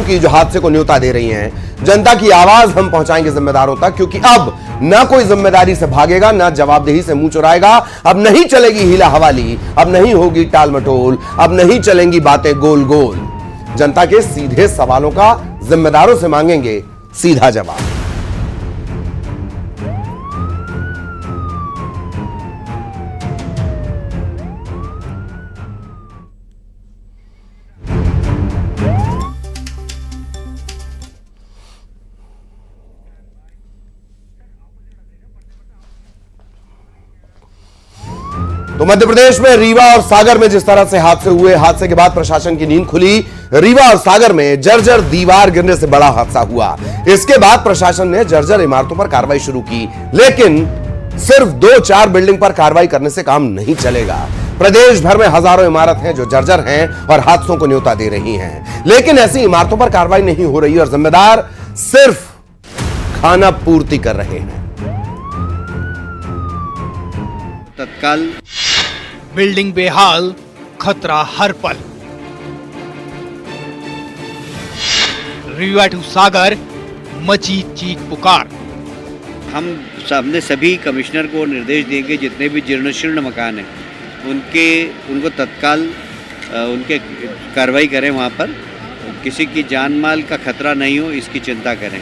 की जो हादसे को न्योता दे रही हैं। जनता की आवाज हम पहुंचाएंगे जिम्मेदारों तक, क्योंकि अब ना कोई जिम्मेदारी से भागेगा, ना जवाबदेही से मुंह चुराएगा। अब नहीं चलेगी हीला हवाली, अब नहीं होगी टाल मटोल, अब नहीं चलेंगी बातें गोल गोल। जनता के सीधे सवालों का जिम्मेदारों से मांगेंगे सीधा जवाब। तो मध्य प्रदेश में रीवा और सागर में जिस तरह से हादसे हुए, हादसे के बाद प्रशासन की नींद खुली। रीवा और सागर में जर्जर दीवार गिरने से बड़ा हादसा हुआ। इसके बाद प्रशासन ने जर्जर इमारतों पर कार्रवाई शुरू की, लेकिन सिर्फ 2-4 बिल्डिंग पर कार्रवाई करने से काम नहीं चलेगा। प्रदेश भर में हजारों इमारत हैं जो जर्जर हैं और हादसों को न्योता दे रही हैं, लेकिन ऐसी इमारतों पर कार्रवाई नहीं हो रही और जिम्मेदार सिर्फ खाना पूर्ति कर रहे हैं। तत्काल बिल्डिंग बेहाल, खतरा हर पल। रीवा टू सागर मची चीख पुकार। हम सामने सभी कमिश्नर को निर्देश देंगे, जितने भी जीर्ण मकान हैं उनको तत्काल उनके कार्रवाई करें, वहाँ पर किसी की जान माल का खतरा नहीं हो, इसकी चिंता करें।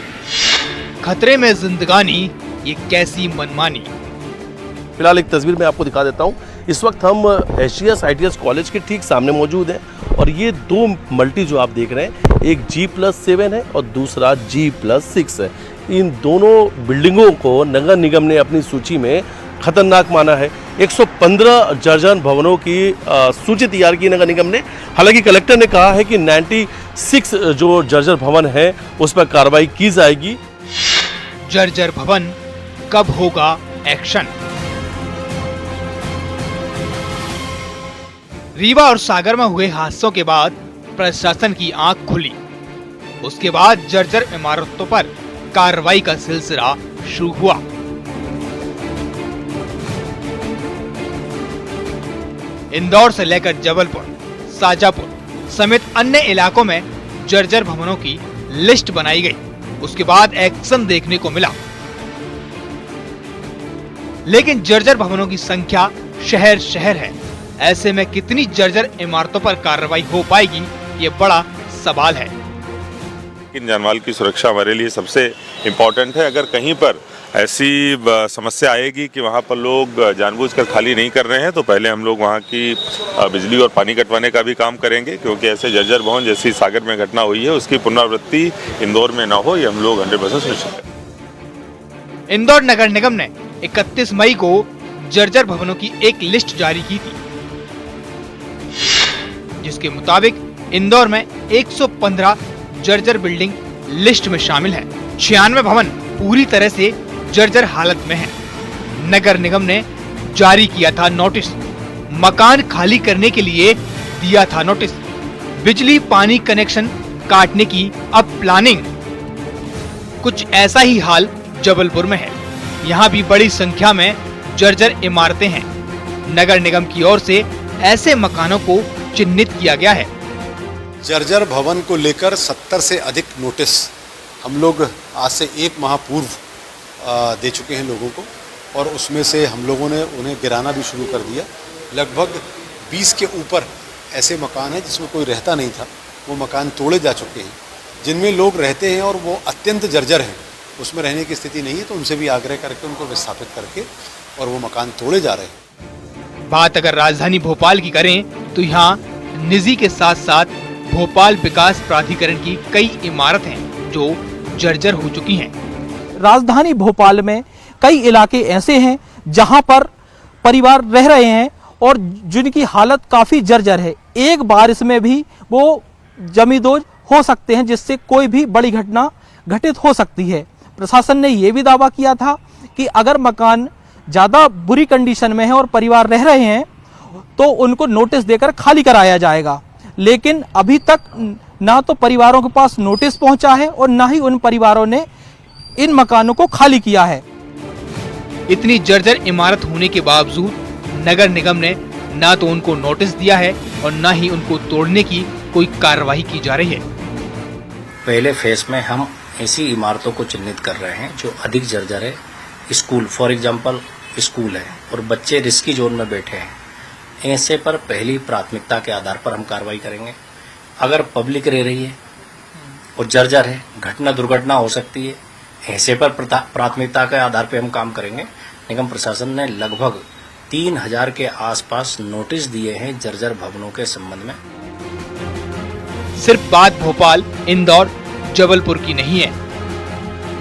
खतरे में जिंदगानी, ये कैसी मनमानी। फिलहाल एक तस्वीर मैं आपको दिखा देता हूँ। इस वक्त हम एशियस ITS कॉलेज के ठीक सामने मौजूद हैं और ये 2 मल्टी जो आप देख रहे हैं, एक G+7 है और दूसरा G+6 है। इन दोनों बिल्डिंगों को नगर निगम ने अपनी सूची में खतरनाक माना है। 115 जर्जर भवनों की सूची तैयार की नगर निगम ने। हालांकि कलेक्टर ने कहा है कि 96 जो जर्जर भवन है उस पर कार्रवाई की जाएगी। जर्जर भवन, कब होगा एक्शन? रीवा और सागर में हुए हादसों के बाद प्रशासन की आंख खुली। उसके बाद जर्जर इमारतों पर कार्रवाई का सिलसिला शुरू हुआ। इंदौर से लेकर जबलपुर, शाजापुर समेत अन्य इलाकों में जर्जर भवनों की लिस्ट बनाई गई। उसके बाद एक्शन देखने को मिला, लेकिन जर्जर भवनों की संख्या शहर शहर है। ऐसे में कितनी जर्जर इमारतों पर कार्रवाई हो पाएगी, ये बड़ा सवाल है। जानमाल की सुरक्षा हमारे लिए सबसे इम्पोर्टेंट है। अगर कहीं पर ऐसी समस्या आएगी कि वहाँ पर लोग जानबूझकर खाली नहीं कर रहे हैं, तो पहले हम लोग वहाँ की बिजली और पानी कटवाने का भी काम करेंगे, क्योंकि ऐसे जर्जर भवन जैसी सागर में घटना हुई है उसकी पुनरावृत्ति इंदौर में ना हो, ये हम लोग 100% सुनिश्चित करें। इंदौर नगर निगम ने 31 मई को जर्जर भवनों की एक लिस्ट जारी की थी, जिसके मुताबिक इंदौर में 115 जर्जर बिल्डिंग लिस्ट में शामिल है। 96 भवन पूरी तरह से जर्जर हालत में है। नगर निगम ने जारी किया था नोटिस, मकान खाली करने के लिए दिया था नोटिस, बिजली पानी कनेक्शन काटने की अब प्लानिंग। कुछ ऐसा ही हाल जबलपुर में है। यहाँ भी बड़ी संख्या में जर्जर इमारतें हैं। नगर निगम की ओर से ऐसे मकानों को चिन्हित किया गया है। जर्जर भवन को लेकर 70 से अधिक नोटिस हम लोग आज से 1 माह पूर्व दे चुके हैं लोगों को, और उसमें से हम लोगों ने उन्हें गिराना भी शुरू कर दिया। लगभग 20 के ऊपर ऐसे मकान हैं जिसमें कोई रहता नहीं था, वो मकान तोड़े जा चुके हैं। जिनमें लोग रहते हैं और वो अत्यंत जर्जर हैं, उसमें रहने की स्थिति नहीं है, तो उनसे भी आग्रह करके उनको विस्थापित करके और वो मकान तोड़े जा रहे हैं। बात अगर राजधानी भोपाल की करें तो यहाँ निजी के साथ साथ भोपाल विकास प्राधिकरण की कई इमारतें हैं जो जर्जर हो चुकी हैं। राजधानी भोपाल में कई इलाके ऐसे हैं जहां पर परिवार रह रहे हैं और जिनकी हालत काफी जर्जर है। एक बारिश में भी वो जमींदोज हो सकते हैं, जिससे कोई भी बड़ी घटना घटित हो सकती है। प्रशासन ने यह भी दावा किया था कि अगर मकान ज्यादा बुरी कंडीशन में है और परिवार रह रहे हैं तो उनको नोटिस देकर खाली कराया जाएगा, लेकिन अभी तक ना तो परिवारों के पास नोटिस पहुंचा है और ना ही उन परिवारों ने इन मकानों को खाली किया है। इतनी जर्जर इमारत होने के बावजूद नगर निगम ने ना तो उनको नोटिस दिया है और ना ही उनको तोड़ने की कोई कार्रवाई की जा रही है। पहले फेज में हम ऐसी इमारतों को चिन्हित कर रहे हैं जो अधिक जर्जर है। स्कूल फॉर एग्जांपल स्कूल है और बच्चे रिस्की जोन में बैठे हैं, ऐसे पर पहली प्राथमिकता के आधार पर हम कार्रवाई करेंगे। अगर पब्लिक रह रही है और जर्जर है, घटना दुर्घटना हो सकती है, ऐसे पर प्राथमिकता के आधार पर हम काम करेंगे। निगम प्रशासन ने लगभग 3000 के आसपास नोटिस दिए हैं जर्जर भवनों के संबंध में। सिर्फ बात भोपाल, इंदौर, जबलपुर की नहीं है।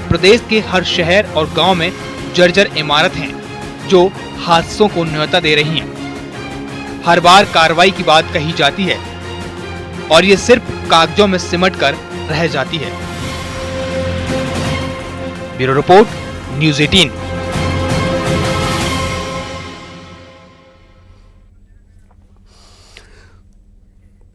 प्रदेश के हर शहर और गांव में जर्जर इमारत हैं जो हादसों को न्योता दे रही हैं। हर बार कार्रवाई की बात कही जाती है और ये सिर्फ कागजों में सिमट कर रह जाती है। Bureau report, news 18।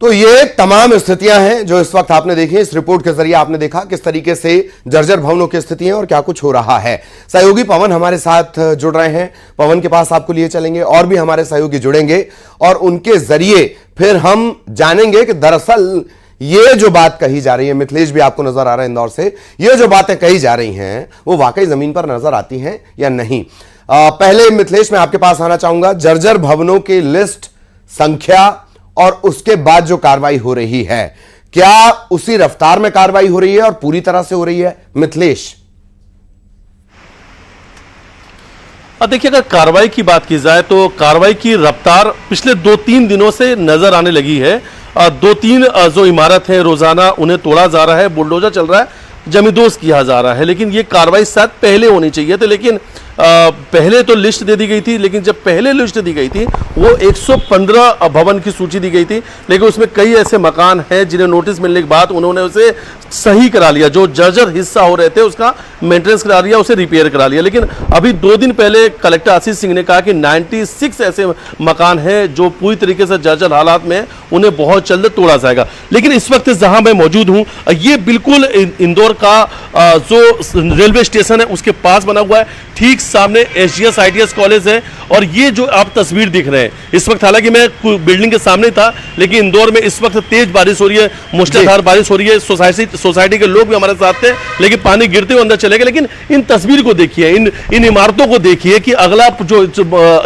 तो ये तमाम स्थितियां हैं जो इस वक्त आपने देखी। इस रिपोर्ट के जरिए आपने देखा किस तरीके से जर्जर भवनों की स्थिति है और क्या कुछ हो रहा है। सहयोगी पवन हमारे साथ जुड़ रहे हैं। पवन के पास आपको लिए चलेंगे और भी हमारे सहयोगी जुड़ेंगे और उनके जरिए फिर हम जानेंगे कि दरअसल ये जो बात कही जा रही है, मिथिलेश भी आपको नजर आ रहा है इंदौर से, ये जो बातें कही जा रही हैं वो वाकई जमीन पर नजर आती हैं या नहीं। पहले मिथिलेश मैं आपके पास आना चाहूंगा। जर्जर भवनों की लिस्ट, संख्या और उसके बाद जो कार्रवाई हो रही है, क्या उसी रफ्तार में कार्रवाई हो रही है और पूरी तरह से हो रही है? मिथिलेश। देखिए, अगर कार्रवाई की बात की जाए तो कार्रवाई की रफ्तार पिछले 2-3 दिनों से नजर आने लगी है। 2-3 जो इमारत है रोजाना उन्हें तोड़ा जा रहा है, बुलडोजर चल रहा है, जमींदोज किया जा रहा है। लेकिन ये कार्रवाई शायद पहले होनी चाहिए थी, लेकिन पहले तो लिस्ट दे दी गई थी। लेकिन जब पहले लिस्ट दी गई थी वो 115 भवन की सूची दी गई थी, लेकिन उसमें कई ऐसे मकान हैं जिन्हें नोटिस मिलने के बाद उन्होंने उसे सही करा लिया, जो जर्जर हिस्सा हो रहे थे उसका मेंटेनेंस करा लिया, उसे रिपेयर करा लिया। लेकिन अभी 2 दिन पहले कलेक्टर आशीष सिंह ने कहा कि 96 ऐसे मकान हैं जो पूरी तरीके से जर्जर हालात में, उन्हें बहुत जल्द तोड़ा जाएगा। लेकिन इस वक्त जहां मैं मौजूद हूं, ये बिल्कुल इंदौर का जो रेलवे स्टेशन है उसके पास बना हुआ है। ठीक सामने SGS ITS कॉलेज है और ये जो आप तस्वीर दिख रहे हैं इस वक्त, हालांकि मैं बिल्डिंग के सामने था, लेकिन इंदौर में इस वक्त तेज बारिश हो रही है, मूसलाधार बारिश हो रही है। सोसाइटी के लोग भी हमारे साथ थे, लेकिन पानी गिरते हुए अंदर चले गए। लेकिन इन तस्वीर को देखिए, इन इमारतों को देखिए कि अगला जो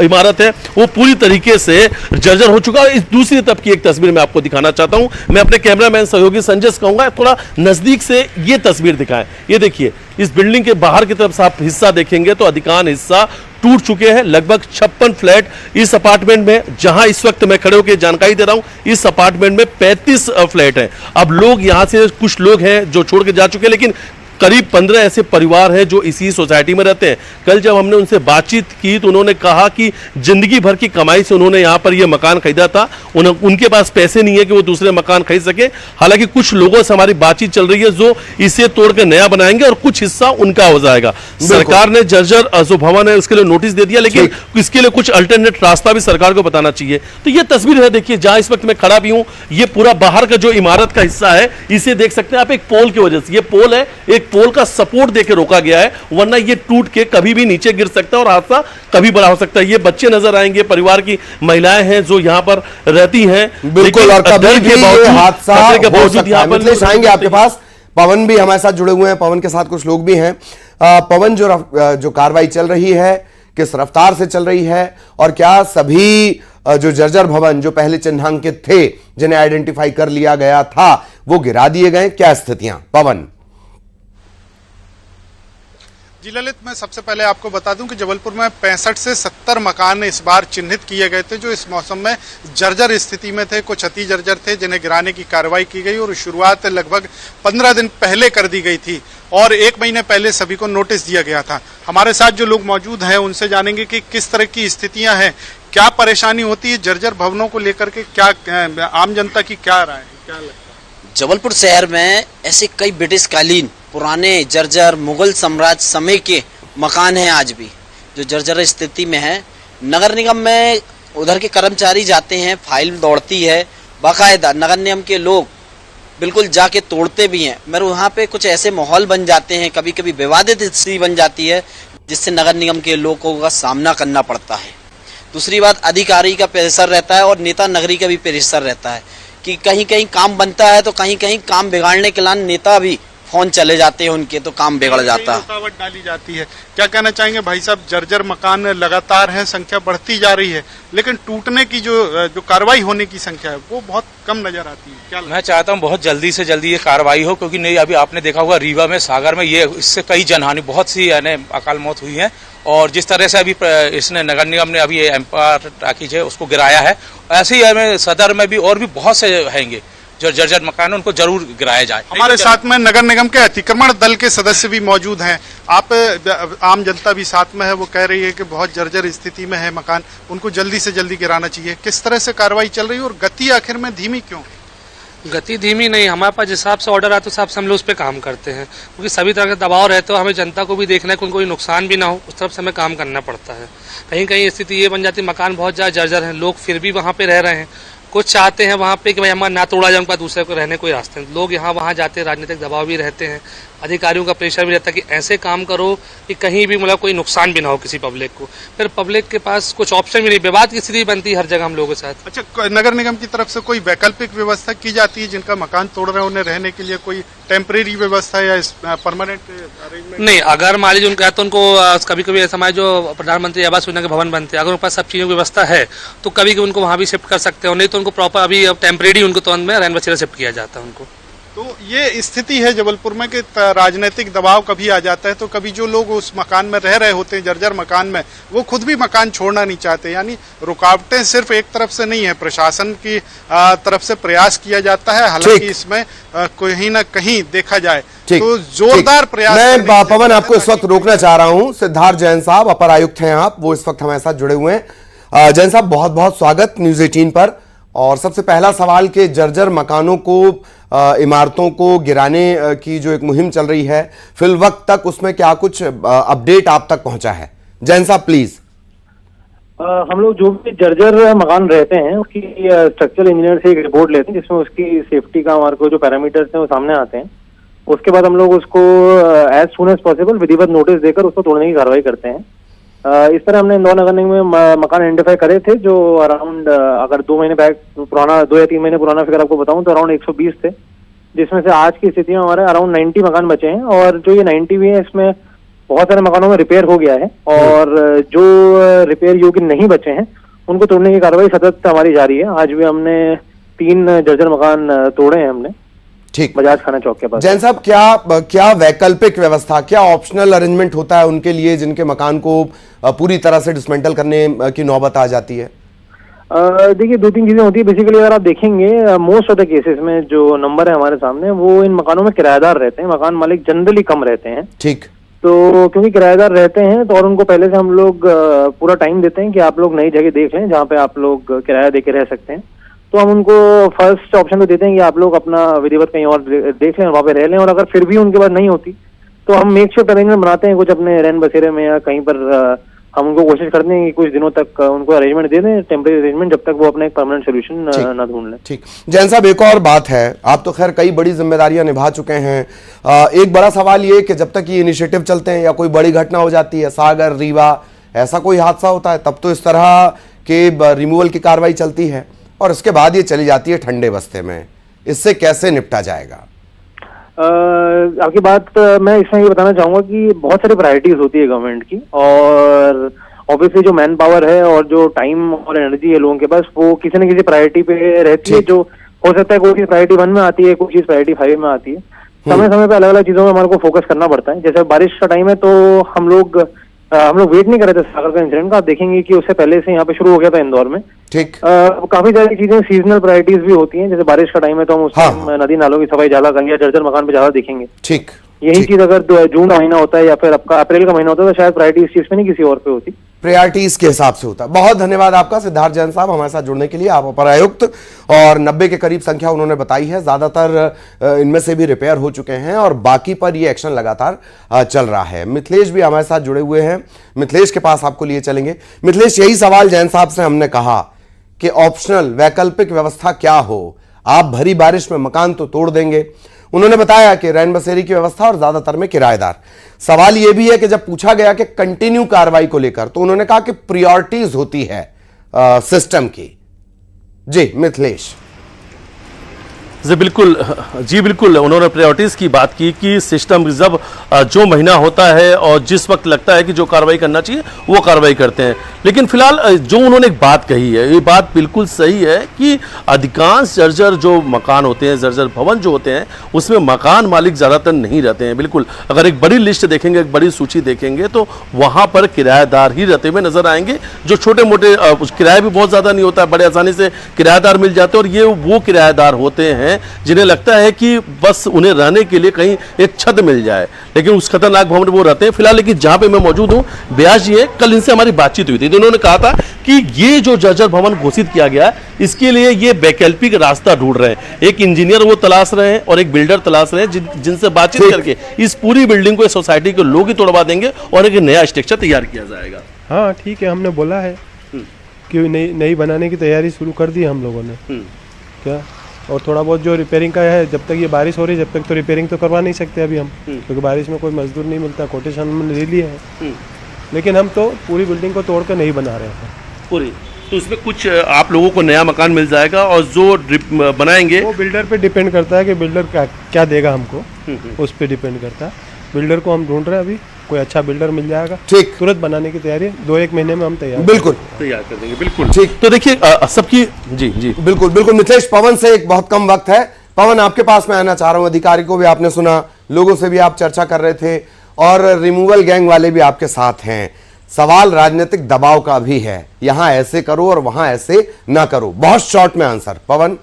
इमारत है वो पूरी तरीके से जर्जर हो चुका है। इस दूसरी तरफ की एक तस्वीर मैं आपको दिखाना चाहता हूं। मैं अपने कैमरामैन सहयोगी संजय से कहूंगा थोड़ा नजदीक से ये तस्वीर दिखाएं। ये देखिए, इस बिल्डिंग के बाहर की तरफ से आप हिस्सा देखेंगे तो अधिकांश हिस्सा टूट चुके हैं। लगभग 56 फ्लैट इस अपार्टमेंट में, जहां इस वक्त मैं खड़े होकर जानकारी दे रहा हूं, इस अपार्टमेंट में 35 फ्लैट हैं। अब लोग यहां से, कुछ लोग हैं जो छोड़ के जा चुके हैं, लेकिन करीब 15 ऐसे परिवार हैं जो इसी सोसाइटी में रहते हैं। कल जब हमने उनसे बातचीत की तो उन्होंने कहा कि जिंदगी भर की कमाई से उन्होंने यहाँ पर ये मकान खरीदा था, उनके पास पैसे नहीं है कि वो दूसरे मकान खरीद सके। हालांकि कुछ लोगों से हमारी बातचीत चल रही है जो इसे तोड़कर नया बनाएंगे और कुछ हिस्सा उनका हो जाएगा। सरकार ने जर्जर जो भवन है उसके लिए नोटिस दे दिया, लेकिन इसके लिए कुछ अल्टरनेट रास्ता भी सरकार को बताना चाहिए। तो ये तस्वीर है, देखिए जहां इस वक्त मैं खड़ा भी हूं, ये पूरा बाहर का जो इमारत का हिस्सा है इसे देख सकते हैं आप। एक पोल की वजह से, ये पोल है, एक पोल का सपोर्ट देके रोका गया है, वरना ये टूट के कभी भी नीचे गिर सकता है और हादसा कभी बड़ा हो सकता है। ये बच्चे नजर आएंगे, परिवार की महिलाएं हैं जो यहाँ पर रहती हैं। बिल्कुल, और कभी भी ये हादसा हो सकता है। मिथिलेश आएंगे आपके पास। पवन भी हमारे साथ जुड़े हुए हैं, पवन के साथ कुछ लोग भी हैं। पवन, जो कार्रवाई चल रही है किस रफ्तार से चल रही है और क्या सभी जो जर्जर भवन जो पहले चिन्हांकित थे, जिन्हें आइडेंटिफाई कर लिया गया था, वो गिरा दिए गए? क्या स्थितियां? पवन जी ललित, मैं सबसे पहले आपको बता दूं कि जबलपुर में 65 से 70 मकान इस बार चिन्हित किए गए थे जो इस मौसम में जर्जर स्थिति में थे। कुछ अति जर्जर थे जिन्हें गिराने की कार्रवाई की गई और शुरुआत लगभग 15 दिन पहले कर दी गई थी और 1 महीने पहले सभी को नोटिस दिया गया था। हमारे साथ जो लोग मौजूद हैं उनसे जानेंगे कि किस तरह की स्थितियां हैं, क्या परेशानी होती है जर्जर भवनों को लेकर के, क्या आम जनता की क्या राय है, क्या लगता है? जबलपुर शहर में ऐसे कई ब्रिटिश कालीन पुराने जर्जर मुगल साम्राज्य समय के मकान हैं आज भी जो जर्जर स्थिति में हैं। नगर निगम में उधर के कर्मचारी जाते हैं, फाइल दौड़ती है, बाकायदा नगर निगम के लोग बिल्कुल जाके तोड़ते भी हैं, मगर वहाँ पे कुछ ऐसे माहौल बन जाते हैं, कभी कभी विवादित स्थिति बन जाती है जिससे नगर निगम के लोगों का सामना करना पड़ता है। दूसरी बात, अधिकारी का प्रेशर रहता है और नेता नगरी का भी प्रेशर रहता है कि कहीं कहीं काम बनता है तो कहीं कहीं काम बिगाड़ने के लिए नेता भी फोन चले जाते हैं उनके, तो काम बिगड़ जाता है, रुकावट डाली जाती है। क्या कहना चाहेंगे भाई साहब, जर्जर मकान लगातार है, संख्या बढ़ती जा रही है, लेकिन टूटने की जो कार्रवाई होने की संख्या है वो बहुत कम नजर आती है। क्या मैं चाहता हूं बहुत जल्दी से जल्दी ये कार्रवाई हो, क्योंकि नहीं अभी आपने देखा होगा रीवा में, सागर में, ये इससे कई जनहानि, बहुत सी यानी अकाल मौत हुई है। और जिस तरह से अभी इसने नगर निगम ने अभी ये एम्पायर टाकीज है उसको गिराया है, ऐसे ही हमें सदर में भी और भी बहुत से हैंगे जो जर्जर मकान, उनको जरूर गिराया जाए। हमारे साथ में नगर निगम के अतिक्रमण दल के सदस्य भी मौजूद हैं। आप आम जनता भी साथ में है, वो कह रही है कि बहुत जर्जर स्थिति में है मकान, उनको जल्दी से जल्दी गिराना चाहिए। किस तरह से कार्रवाई चल रही है और गति आखिर में धीमी क्यों? गति धीमी नहीं, हमारे पास जिस हिसाब से ऑर्डर आता है उस हिसाब से हम लोग उस पर काम करते हैं, क्योंकि सभी तरह का दबाव रहता है। हमें जनता को भी देखना है कि उनको कोई नुकसान भी ना हो, उस तरफ से हमें काम करना पड़ता है। कहीं कहीं स्थिति ये बन जाती है मकान बहुत ज़्यादा जर्जर है, लोग फिर भी वहाँ पे रह रहे हैं। कुछ चाहते हैं वहाँ पे कि भाई हमारा ना तोड़ा जाए, उनका दूसरे को रहने कोई रास्ते नहीं। लोग यहाँ वहाँ जाते हैं, राजनीतिक दबाव भी रहते हैं, अधिकारियों का प्रेशर भी रहता है कि ऐसे काम करो कि कहीं भी मतलब कोई नुकसान भी ना हो किसी पब्लिक को। फिर पब्लिक के पास कुछ ऑप्शन भी नहीं, विवाद की स्थिति बनती है हर जगह हम लोगों के साथ। अच्छा, नगर निगम की तरफ से कोई वैकल्पिक व्यवस्था की जाती है? जिनका मकान तोड़ रहे हैं उन्हें रहने के लिए कोई टेम्परेरी व्यवस्था या परमानेंट अरेंजमेंट? नहीं, अगर मान लीजिए उनका तो उनको कभी कभी ऐसा हमारे जो प्रधानमंत्री आवास योजना के भवन बनते हैं, अगर उनके पास सब चीज़ों की व्यवस्था है तो कभी कभी उनको वहाँ भी शिफ्ट कर सकते हैं, नहीं तो उनको प्रॉपर अभी टेम्परेरी उनको तुरंत में रैन बसेरा शिफ्ट किया जाता है उनको। तो ये स्थिति है जबलपुर में कि राजनीतिक दबाव कभी आ जाता है, तो कभी जो लोग उस मकान में रह रहे होते हैं, जर्जर मकान में, वो खुद भी मकान छोड़ना नहीं चाहते। यानी रुकावटें सिर्फ एक तरफ से नहीं है, प्रशासन की तरफ से प्रयास किया जाता है। हालांकि इसमें कहीं ना कहीं देखा जाए तो जोरदार प्रयास। मैं पवन आपको इस वक्त रोकना चाह रहा हूं। सिद्धार्थ जैन साहब अपर आयुक्त हैं आप, वो इस वक्त हमारे साथ जुड़े हुए हैं। जैन साहब बहुत बहुत स्वागत न्यूज़ 18 पर। और सबसे पहला सवाल कि जर्जर मकानों को, इमारतों को गिराने की जो एक मुहिम चल रही है, फिल वक्त तक उसमें क्या कुछ अपडेट आप तक पहुंचा है? जैन साहब प्लीज। हम लोग जो भी जर्जर मकान रहते हैं उसकी स्ट्रक्चरल इंजीनियर से एक रिपोर्ट लेते हैं, जिसमें उसकी सेफ्टी का हमारे को जो पैरामीटर्स हैं वो सामने आते हैं। उसके बाद हम लोग उसको एज सुन एज पॉसिबल विधिवत नोटिस देकर उसको तोड़ने की कार्रवाई करते हैं। इस तरह हमने इंदौर नगर निगम में मकान आइडेंटिफाई करे थे जो अराउंड, अगर 2 महीने बैक पुराना, 2 या 3 महीने पुराना फिगर आपको बताऊं तो अराउंड 120 थे, जिसमें से आज की स्थिति में हमारे अराउंड 90 मकान बचे हैं। और जो ये 90 भी है, इसमें बहुत सारे मकानों में रिपेयर हो गया है, और जो रिपेयर योग्य नहीं बचे हैं उनको तोड़ने की कार्रवाई सतत हमारी जारी है। आज भी हमने 3 जर्जर मकान तोड़े हैं हमने, ठीक, बजाज खाना चौक के पास। जैन साहब क्या वैकल्पिक व्यवस्था, क्या ऑप्शनल अरेंजमेंट होता है उनके लिए जिनके मकान को पूरी तरह से डिसमेंटल करने की नौबत आ जाती है? देखिए 2-3 चीजें होती है बेसिकली। अगर आप देखेंगे मोस्ट ऑफ द केसेस में जो नंबर है हमारे सामने, वो इन मकानों में किराएदार रहते हैं, मकान मालिक जनरली कम रहते हैं। ठीक। तो क्योंकि किराएदार रहते हैं तो और उनको पहले से हम लोग पूरा टाइम देते हैं कि आप लोग नई जगह देख लें जहाँ पे आप लोग किराया देके रह सकते हैं, तो हम उनको फर्स्ट ऑप्शन तो देते हैं कि आप लोग अपना विधिवत कहीं और देख लें, वहाँ पे रह लें। और अगर फिर भी उनके पास नहीं होती तो हम मेक श्योर अरेंजमेंट बनाते हैं कुछ अपने रैन बसेरे में या कहीं पर। हम उनको कोशिश करते हैं कि कुछ दिनों तक उनको अरेंजमेंट दे दें, टेम्परेरी अरेंजमेंट, जब तक वो अपना एक परमानेंट सोल्यूशन ना ढूंढ लें। ठीक। जैन साहब एक और बात है, आप तो खैर कई बड़ी जिम्मेदारियां निभा चुके हैं। एक बड़ा सवाल ये कि जब तक ये इनिशिएटिव चलते हैं या कोई बड़ी घटना हो जाती है, सागर, रीवा, ऐसा कोई हादसा होता है, तब तो इस तरह के रिमूवल की कार्रवाई चलती है और इसके बाद ये चली जाती है ठंडे बस्ते में। इससे कैसे निपटा जाएगा? आपकी बात मैं इसमें ये बताना चाहूंगा कि बहुत सारी प्रायोरिटीज होती है गवर्नमेंट की, और ऑब्वियसली जो मैन पावर है और जो टाइम और एनर्जी है लोगों के पास, वो किसी न किसी प्रायोरिटी पे रहती है। जो हो सकता है कोई चीज प्रायोरिटी 1 में आती है, कोई चीज प्रायोरिटी 5 में आती है। समय समय पे अलग अलग चीजों में हमारे को फोकस करना पड़ता है। जैसे बारिश का टाइम है तो हम लोग वेट नहीं कर रहे थे सागर का इंसिडेंट का। आप देखेंगे कि उससे पहले से यहाँ पे शुरू हो गया था इंदौर में। ठीक। काफी सारी चीजें सीजनल प्रायोरिटीज भी होती हैं। जैसे बारिश का टाइम है तो हम उसमें नदी नालों की सफाई ज्यादा करेंगे, जर्जर मकान पे ज्यादा देखेंगे। ठीक। यही चीज अगर जून का महीना होता है या फिर आपका अप्रैल का महीना होता है तो शायद प्रायोरिटी इस चीज पे नहीं किसी और पे होती, प्रायोरिटीज के हिसाब से होता है। बहुत धन्यवाद आपका सिद्धार्थ जैन साहब हमारे साथ जुड़ने के लिए। आप अपर आयुक्त, और 90 के करीब संख्या उन्होंने बताई है, ज्यादातर इनमें से भी रिपेयर हो चुके हैं और बाकी पर ये एक्शन लगातार चल रहा है। मिथिलेश भी हमारे साथ जुड़े हुए हैं, मिथिलेश के पास आपको लिए चलेंगे। मिथिलेश, यही सवाल जैन साहब से हमने कहा कि ऑप्शनल वैकल्पिक व्यवस्था क्या हो। आप भरी बारिश में मकान तो तोड़ देंगे, उन्होंने बताया कि रैन बसेरी की व्यवस्था और ज्यादातर में किराएदार। सवाल यह भी है कि जब पूछा गया कि कंटिन्यू कार्रवाई को लेकर तो उन्होंने कहा कि प्रायोरिटीज होती है सिस्टम की। जी मिथिलेश। जी बिल्कुल उन्होंने प्रायोरिटीज़ की बात की कि सिस्टम जब जो महीना होता है और जिस वक्त लगता है कि जो कार्रवाई करना चाहिए वो कार्रवाई करते हैं। लेकिन फिलहाल जो उन्होंने एक बात कही है, ये बात बिल्कुल सही है कि अधिकांश जर्जर जो मकान होते हैं, जर्जर भवन जो होते हैं, उसमें मकान मालिक ज़्यादातर नहीं रहते हैं। बिल्कुल, अगर एक बड़ी लिस्ट देखेंगे, एक बड़ी सूची देखेंगे तो वहाँ पर किराएदार ही रहते हुए नजर आएंगे, जो छोटे मोटे किराया भी बहुत ज़्यादा नहीं होता है, बड़े आसानी से किराएदार मिल जाते हैं। और ये वो किराएदार होते हैं जिन्हें लगता है कि बस उन्हें रहने के लिए कहीं एक छत मिल जाए, लेकिन उस खतरनाक भवन में वो रहते हैं। फिलहाल लेकिन जहां पे मैं मौजूद हूं, ब्यास जी है, कल इनसे हमारी बातचीत हुई थी तो उन्होंने कहा था कि ये जो जर्जर भवन घोषित किया गया है, इसके लिए ये वैकल्पिक रास्ता ढूंढ रहे हैं। एक इंजीनियर वो तलाश रहे हैं और एक बिल्डर तलाश रहे हैं जिनसे बातचीत करके इस पूरी बिल्डिंग को सोसाइटी के लोग ही तोड़वा देंगे और एक नया स्ट्रक्चर तैयार किया जाएगा। हाँ ठीक है, हमने बोला है कि नई बनाने की तैयारी शुरू कर दी हम लोगों ने। क्या और थोड़ा बहुत जो रिपेयरिंग का है, जब तक ये बारिश हो रही है जब तक तो रिपेयरिंग तो करवा नहीं सकते अभी हम, क्योंकि बारिश में कोई मजदूर नहीं मिलता। कोटेशन हमने ले लिए है, लेकिन हम तो पूरी बिल्डिंग को तोड़ कर नहीं बना रहे हैं पूरी। तो इसमें कुछ आप लोगों को नया मकान मिल जाएगा और जो बनाएंगे वो बिल्डर पे डिपेंड करता है कि बिल्डर क्या देगा हमको, उस पर डिपेंड करता है। बिल्डर को हम ढूंढ रहे हैं, अभी कोई अच्छा बिल्डर मिल जाएगा, ठीक, तुरंत बनाने की तैयारी 2-1 महीने में हम तैयार तैयार कर देंगे। बिल्कुल ठीक। तो देखिए सबकी जी बिल्कुल मिथिलेश, पवन से एक बहुत कम वक्त है। पवन, आपके पास मैं आना चाह रहा हूं। अधिकारी को भी आपने सुना, लोगों से भी आप चर्चा कर रहे थे और रिमूवल गैंग वाले भी आपके साथ हैं। सवाल राजनीतिक दबाव का भी है, यहां ऐसे करो और वहां ऐसे ना करो। बहुत शॉर्ट में आंसर पवन।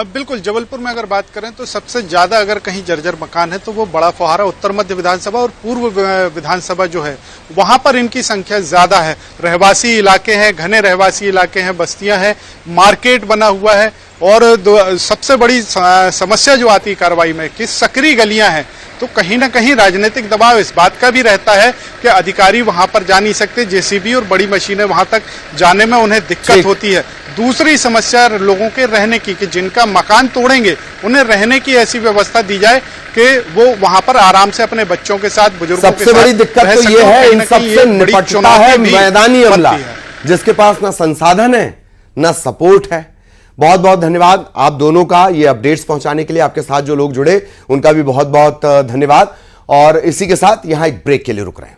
बिल्कुल, जबलपुर में अगर बात करें तो सबसे ज्यादा अगर कहीं जर्जर मकान है तो वो बड़ा फुहारा उत्तर मध्य विधानसभा और पूर्व विधानसभा जो है वहां पर इनकी संख्या ज्यादा है। रहवासी इलाके हैं, घने रहवासी इलाके हैं, बस्तियां हैं, मार्केट बना हुआ है। और सबसे बड़ी समस्या जो आती है कार्रवाई में कि सकरी गलियां हैं, तो कहीं ना कहीं राजनीतिक दबाव इस बात का भी रहता है कि अधिकारी वहां पर जा नहीं सकते, जेसीबी और बड़ी मशीनें वहां तक जाने में उन्हें दिक्कत होती है। दूसरी समस्या लोगों के रहने की, कि जिनका मकान तोड़ेंगे उन्हें रहने की ऐसी व्यवस्था दी जाए कि वो वहां पर आराम से अपने बच्चों के साथ, बुजुर्गों के साथ। सबसे बड़ी दिक्कत तो ये है, इन सबसे निपटता है मैदानी अमला, जिसके पास ना संसाधन है ना सपोर्ट है। बहुत बहुत धन्यवाद आप दोनों का ये अपडेट्स पहुंचाने के लिए। आपके साथ जो लोग जुड़े उनका भी बहुत बहुत धन्यवाद। और इसी के साथ यहां एक ब्रेक के लिए रुक रहे हैं।